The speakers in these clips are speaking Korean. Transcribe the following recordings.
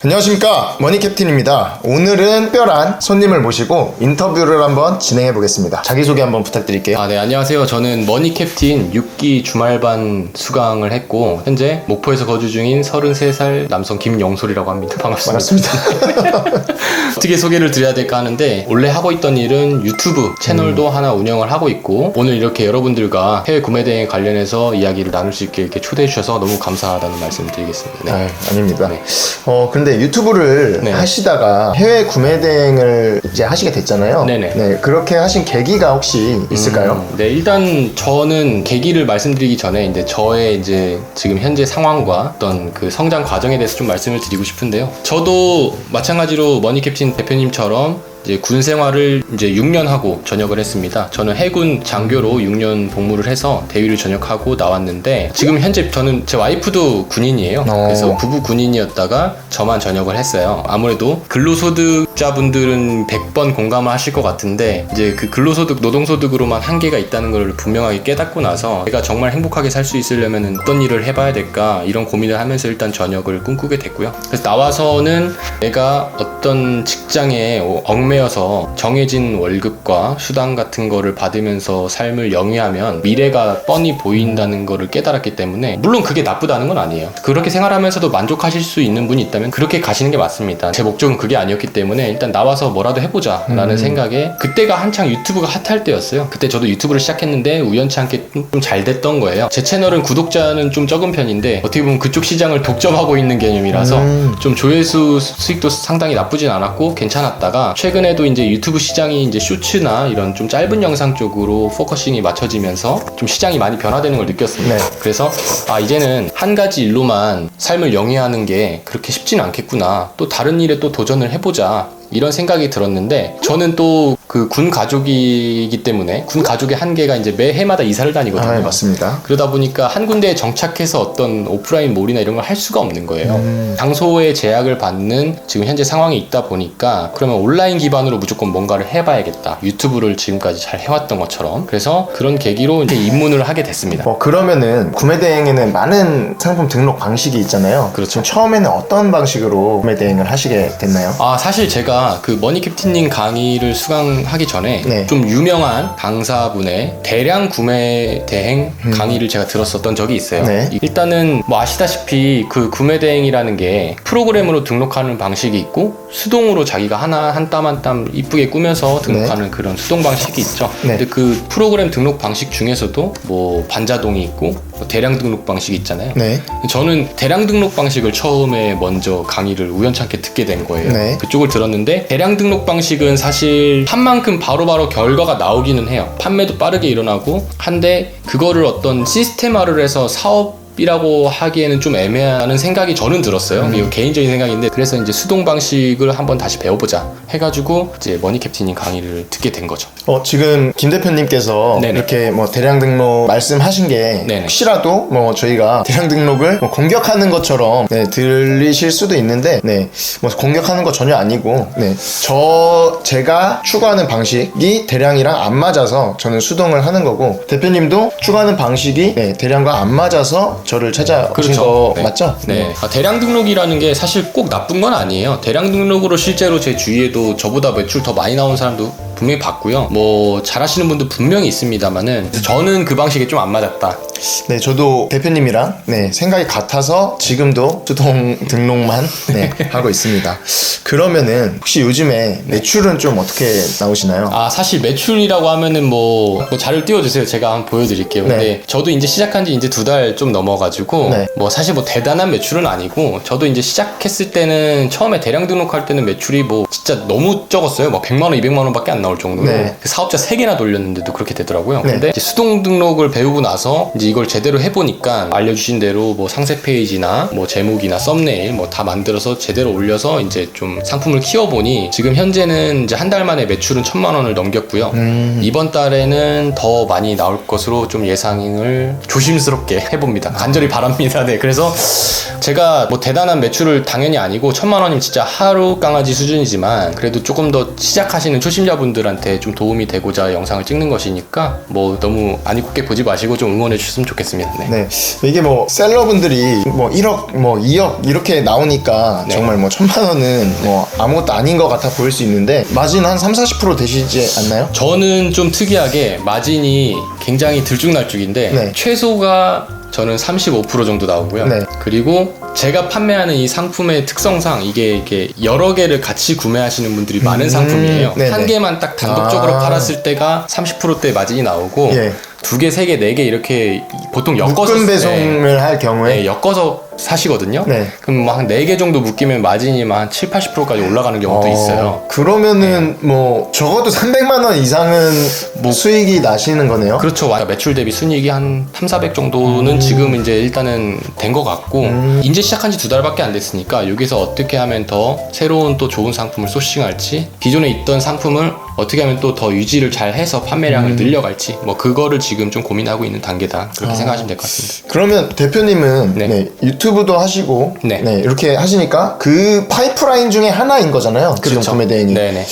안녕하십니까, 머니캡틴입니다. 오늘은 특별한 손님을 모시고 인터뷰를 한번 진행해 보겠습니다. 자기소개 한번 부탁드릴게요. 네, 안녕하세요. 저는 머니캡틴 6기 주말반 수강을 했고 현재 목포에서 거주 중인 33살 남성 김영솔이라고 합니다. 반갑습니다. 어떻게 소개를 드려야 될까 하는데, 원래 하고 있던 일은 유튜브 채널도 하나 운영을 하고 있고, 오늘 이렇게 여러분들과 해외 구매 대행 관련해서 이야기를 나눌 수 있게 이렇게 초대해 주셔서 너무 감사하다는 말씀을 드리겠습니다. 네. 아닙니다. 네. 근데 유튜브를 네. 하시다가 해외 구매 대행을 이제 하시게 됐잖아요. 네네. 네, 그렇게 하신 계기가 혹시 있을까요? 네, 일단 저는 계기를 말씀드리기 전에 이제 저의 이제 지금 현재 상황과 어떤 그 성장 과정에 대해서 좀 말씀을 드리고 싶은데요. 저도 마찬가지로 머니캡틴 대표님처럼 이제 군 생활을 이제 6년 하고 전역을 했습니다. 저는 해군 장교로 6년 복무를 해서 대위를 전역하고 나왔는데, 지금 현재 저는 제 와이프도 군인이에요. 그래서 부부 군인이었다가 저만 전역을 했어요. 아무래도 근로소득자분들은 100번 공감을 하실 것 같은데, 이제 그 근로소득, 노동소득으로만 한계가 있다는 걸 분명하게 깨닫고 나서 제가 정말 행복하게 살 수 있으려면 어떤 일을 해봐야 될까, 이런 고민을 하면서 일단 전역을 꿈꾸게 됐고요. 그래서 나와서는 내가 어떤 직장에 얽매여서 정해진 월급과 수당 같은 거를 받으면서 삶을 영위하면 미래가 뻔히 보인다는 거를 깨달았기 때문에, 물론 그게 나쁘다는 건 아니에요. 그렇게 생활하면서도 만족하실 수 있는 분이 있다면 그렇게 가시는 게 맞습니다. 제 목적은 그게 아니었기 때문에 일단 나와서 뭐라도 해보자 라는 생각에, 그때가 한창 유튜브가 핫할 때였어요. 그때 저도 유튜브를 시작했는데 우연치 않게 좀 잘 됐던 거예요. 제 채널은 구독자는 좀 적은 편인데 어떻게 보면 그쪽 시장을 독점하고 있는 개념이라서 좀 조회수 수익도 상당히 나쁘진 않았고 괜찮았다가, 최근에도 이제 유튜브 시장이 이제 쇼츠나 이런 좀 짧은 영상 쪽으로 포커싱이 맞춰지면서 좀 시장이 많이 변화되는 걸 느꼈습니다. 네. 그래서 이제는 한 가지 일로만 삶을 영위하는 게 그렇게 쉽진 않겠구나, 또 다른 일에 또 도전을 해보자, 이런 생각이 들었는데, 저는 또 그 군 가족이기 때문에 군 가족의 한계가 이제 매해마다 이사를 다니거든요. 네, 맞습니다. 그러다 보니까 한 군데에 정착해서 어떤 오프라인 몰이나 이런 걸 할 수가 없는 거예요. 장소의 제약을 받는 지금 현재 상황이 있다 보니까, 그러면 온라인 기반으로 무조건 뭔가를 해봐야겠다, 유튜브를 지금까지 잘 해왔던 것처럼. 그래서 그런 계기로 이제 입문을 하게 됐습니다. 그러면은 구매 대행에는 많은 상품 등록 방식이 있잖아요. 그렇죠. 처음에는 어떤 방식으로 구매 대행을 하시게 됐나요? 사실 제가 그 머니캡틴님 강의를 수강하기 전에 네. 좀 유명한 강사분의 대량 구매 대행 강의를 제가 들었었던 적이 있어요. 네. 일단은 뭐 아시다시피 그 구매 대행이라는 게 프로그램으로 등록하는 방식이 있고, 수동으로 자기가 하나 한 땀 한 땀 이쁘게 꾸며서 등록하는 그런 수동 방식이 있죠. 네. 근데 그 프로그램 등록 방식 중에서도 뭐 반자동이 있고 뭐 대량 등록 방식이 있잖아요. 네. 저는 대량 등록 방식을 처음에 먼저 강의를 우연찮게 듣게 된 거예요. 네. 그쪽을 들었는데, 대량 등록 방식은 사실 한 만큼 바로바로 결과가 나오기는 해요. 판매도 빠르게 일어나고 한데, 그거를 어떤 시스템화를 해서 사업이라고 하기에는 좀 애매하다는 생각이 저는 들었어요. 이거 개인적인 생각인데, 그래서 이제 수동 방식을 한번 다시 배워보자 해가지고 이제 머니캡틴님 강의를 듣게 된 거죠. 지금 김 대표님께서 네네. 이렇게 뭐 대량 등록 말씀하신 게 네네. 혹시라도 뭐 저희가 대량 등록을 뭐 공격하는 것처럼 들리실 수도 있는데, 뭐 공격하는 거 전혀 아니고, 제가 추구하는 방식이 대량이랑 안 맞아서 저는 수동을 하는 거고, 대표님도 추구하는 방식이 대량과 안 맞아서 저를 찾아오신 거 맞죠? 네. 대량 등록이라는 게 사실 꼭 나쁜 건 아니에요. 대량 등록으로 실제로 제 주위에도 저보다 매출 더 많이 나온 사람도 분명히 봤고요. 뭐 잘하시는 분도 분명히 있습니다만은, 저는 그 방식이 좀 안 맞았다. 저도 대표님이랑 생각이 같아서 지금도 수동 등록만 하고 있습니다. 그러면은 혹시 요즘에 매출은 좀 어떻게 나오시나요? 사실 매출이라고 하면은 뭐 자료를 띄워주세요. 제가 한번 보여드릴게요. 근데 저도 이제 시작한 지 이제 2달 좀 넘어가지고 뭐 사실 뭐 대단한 매출은 아니고, 저도 이제 시작했을 때는 처음에 대량 등록할 때는 매출이 뭐 진짜 너무 적었어요. 뭐 100만 원, 200만 원밖에 안 나올 정도로. 사업자 3개나 돌렸는데도 그렇게 되더라고요. 근데 이제 수동 등록을 배우고 나서 이제 이걸 제대로 해보니까, 알려주신 대로 뭐 상세 페이지나 뭐 제목이나 썸네일 뭐 다 만들어서 제대로 올려서 이제 좀 상품을 키워보니, 지금 현재는 이제 한 달 만에 매출은 1,000만 원을 넘겼고요. 이번 달에는 더 많이 나올 것으로 좀 예상을 조심스럽게 해봅니다. 간절히 바랍니다. 그래서 제가 뭐 대단한 매출을 당연히 아니고 1,000만 원이면 진짜 하루 강아지 수준이지만, 그래도 조금 더 시작하시는 초심자분들 분들한테 좀 도움이 되고자 영상을 찍는 것이니까 뭐 너무 안 입고 보지 마시고 좀 응원해 주셨으면 좋겠습니다. 네. 네, 이게 뭐 셀러분들이 뭐 1억, 뭐 2억 이렇게 나오니까 네. 정말 뭐 1,000만 원은 뭐 아무것도 아닌 것 같아 보일 수 있는데 마진 한 30-40% 되시지 않나요? 저는 좀 특이하게 마진이 굉장히 들쭉날쭉인데 네. 최소가 저는 35% 정도 나오고요. 네. 그리고 제가 판매하는 이 상품의 특성상 이게 여러 개를 같이 구매하시는 분들이 많은 상품이에요. 네네. 한 개만 딱 단독적으로 아. 팔았을 때가 30%대 마진이 나오고 예. 2개, 3개, 4개 이렇게 보통 엮어서 묶음 배송을 할 경우에 네, 엮어서 사시거든요. 네. 그럼 뭐 한 4개 정도 묶이면 마진이 한 7-80%까지 올라가는 경우도 있어요. 그러면은 뭐 적어도 300만 원 이상은 뭐 수익이 나시는 거네요. 그렇죠. 매출 대비 순이익이 한 3,400 정도는 지금 이제 일단은 된 것 같고 이제 시작한 지 2달밖에 안 됐으니까 여기서 어떻게 하면 더 새로운 또 좋은 상품을 소싱할지 기존에 있던 상품을 어떻게 하면 또 더 유지를 잘 해서 판매량을 늘려갈지 뭐 그거를 지금 좀 고민하고 있는 단계다. 그렇게 생각하시면 될 것 같습니다. 그러면 대표님은 네. 네, 유튜브도 하시고 네. 네, 이렇게 하시니까 그 파이프라인 중에 하나인 거잖아요. 지금 그렇죠. 구매대행이. 네네.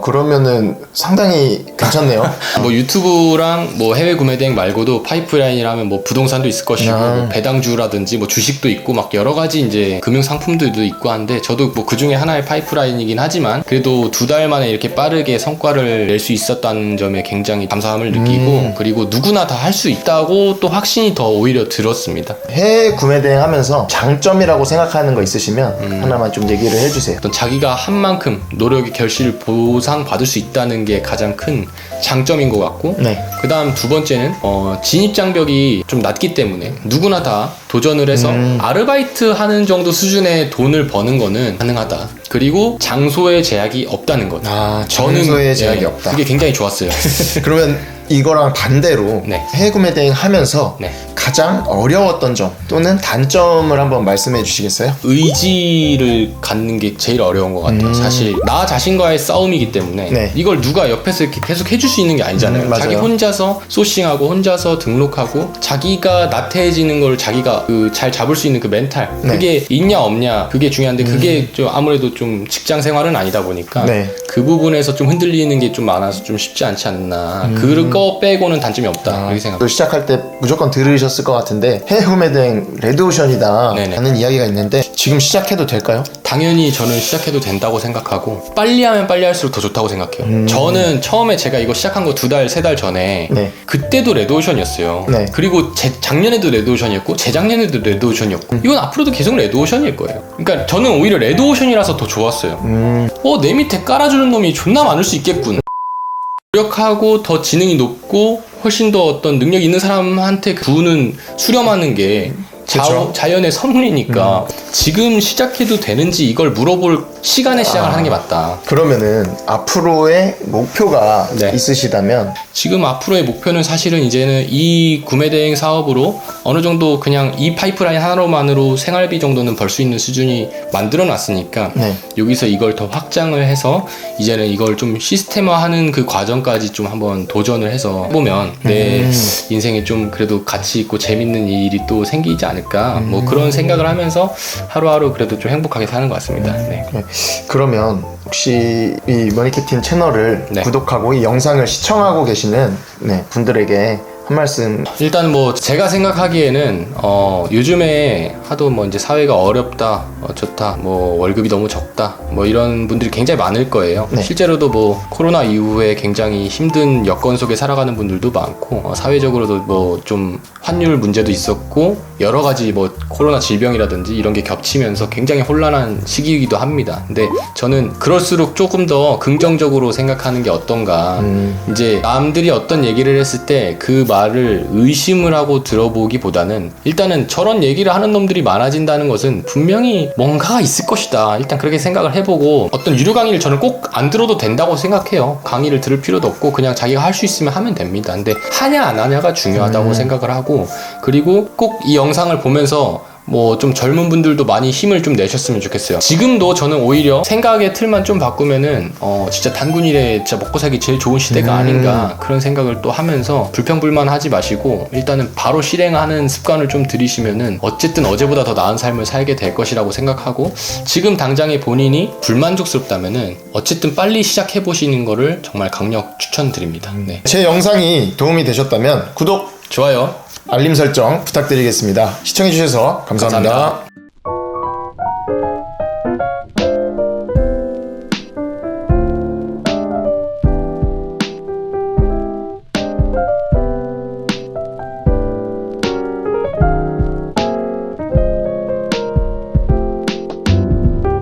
그러면은 상당히 괜찮네요. 뭐 유튜브랑 뭐 해외 구매 대행 말고도 파이프라인이라면 뭐 부동산도 있을 것이고 뭐 배당주라든지 뭐 주식도 있고 막 여러 가지 이제 금융 상품들도 있고 한데 저도 뭐 그 중에 하나의 파이프라인이긴 하지만 그래도 2달 만에 이렇게 빠르게 성과를 낼 수 있었다는 점에 굉장히 감사함을 느끼고 그리고 누구나 다 할 수 있다고 또 확신이 더 오히려 들었습니다. 해외 구매대행 하면서 장점이라고 생각하는 거 있으시면 하나만 좀 얘기를 해주세요. 어떤 자기가 한 만큼 노력의 결실을 보상받을 수 있다는 게 가장 큰 장점인 것 같고 네. 그 다음 두 번째는 진입장벽이 좀 낮기 때문에 누구나 다 도전을 해서 아르바이트 하는 정도 수준의 돈을 버는 거는 가능하다. 그리고 장소의 제약이 없다는 것. 장소의 제약이 네, 없다. 그게 굉장히 좋았어요. 그러면 이거랑 반대로 네. 해외 구매대행 하면서 네. 가장 어려웠던 점 또는 단점을 한번 말씀해 주시겠어요? 의지를 갖는 게 제일 어려운 것 같아요. 사실 나 자신과의 싸움이기 때문에 네. 이걸 누가 옆에서 이렇게 계속 해줄 수 있는 게 아니잖아요. 맞아요. 자기 혼자서 소싱하고 혼자서 등록하고 자기가 나태해지는 걸 자기가 잘 잡을 수 있는 그 멘탈 네. 그게 있냐 없냐 그게 중요한데 그게 좀 아무래도 좀 직장 생활은 아니다 보니까 네. 그 부분에서 좀 흔들리는 게 좀 많아서 좀 쉽지 않지 않나. 그거 빼고는 단점이 없다. 이렇게 생각합니다. 또 시작할 때 무조건 들으셨을 것 같은데 해외 구매대행 레드오션이다 네네. 하는 이야기가 있는데 지금 시작해도 될까요? 당연히 저는 시작해도 된다고 생각하고 빨리 하면 빨리 할수록 더 좋다고 생각해요. 저는 처음에 제가 이거 시작한 거 2달, 3달 전에 네. 그때도 레드오션이었어요. 네. 그리고 작년에도 레드오션이었고 재작년에도 레드오션이었고 이건 앞으로도 계속 레드오션일 거예요. 그러니까 저는 오히려 레드오션이라서 더 좋았어요. 내 밑에 깔아주는 놈이 존나 많을 수 있겠군. 노력하고 더 지능이 높고 훨씬 더 어떤 능력이 있는 사람한테 그 부는 수렴하는 게 그쵸. 자연의 선물이니까 지금 시작해도 되는지 이걸 물어볼 시간에 시작을 하는 게 맞다. 그러면은 앞으로의 목표가 네. 있으시다면 지금 앞으로의 목표는 사실은 이제는 이 구매대행 사업으로 어느 정도 그냥 이 파이프라인 하나로만으로 생활비 정도는 벌 수 있는 수준이 만들어 놨으니까 네. 여기서 이걸 더 확장을 해서 이제는 이걸 좀 시스템화하는 그 과정까지 좀 한번 도전을 해서 보면 내 인생에 좀 그래도 가치 있고 재밌는 일이 또 생기지 않을까 뭐 그런 생각을 하면서 하루하루 그래도 좀 행복하게 사는 것 같습니다. 네. 네. 그러면 혹시 이 머니캡틴 채널을 네. 구독하고 이 영상을 시청하고 계시는 분들에게 한 말씀. 일단 뭐 제가 생각하기에는 요즘에 하도 뭐 이제 사회가 어렵다, 좋다, 뭐 월급이 너무 적다, 뭐 이런 분들이 굉장히 많을 거예요. 네. 실제로도 뭐 코로나 이후에 굉장히 힘든 여건 속에 살아가는 분들도 많고 사회적으로도 뭐 좀 환율 문제도 있었고 여러 가지 뭐 코로나 질병이라든지 이런 게 겹치면서 굉장히 혼란한 시기이기도 합니다. 근데 저는 그럴수록 조금 더 긍정적으로 생각하는 게 어떤가. 이제 남들이 어떤 얘기를 했을 때 그 말을 의심을 하고 들어보기보다는 일단은 저런 얘기를 하는 놈들이 많아진다는 것은 분명히 뭔가가 있을 것이다. 일단 그렇게 생각을 해보고 어떤 유료 강의를 저는 꼭 안 들어도 된다고 생각해요. 강의를 들을 필요도 없고 그냥 자기가 할 수 있으면 하면 됩니다. 근데 하냐 안 하냐가 중요하다고 생각을 하고 그리고 꼭 이 영상을 보면서 뭐 좀 젊은 분들도 많이 힘을 좀 내셨으면 좋겠어요. 지금도 저는 오히려 생각의 틀만 좀 바꾸면은 진짜 단군일에 진짜 먹고 살기 제일 좋은 시대가 아닌가 그런 생각을 또 하면서 불평불만하지 마시고 일단은 바로 실행하는 습관을 좀 들이시면은 어쨌든 어제보다 더 나은 삶을 살게 될 것이라고 생각하고, 지금 당장에 본인이 불만족스럽다면은 어쨌든 빨리 시작해 보시는 거를 정말 강력 추천드립니다. 네. 제 영상이 도움이 되셨다면 구독, 좋아요. 알림 설정 부탁드리겠습니다. 시청해주셔서 감사합니다.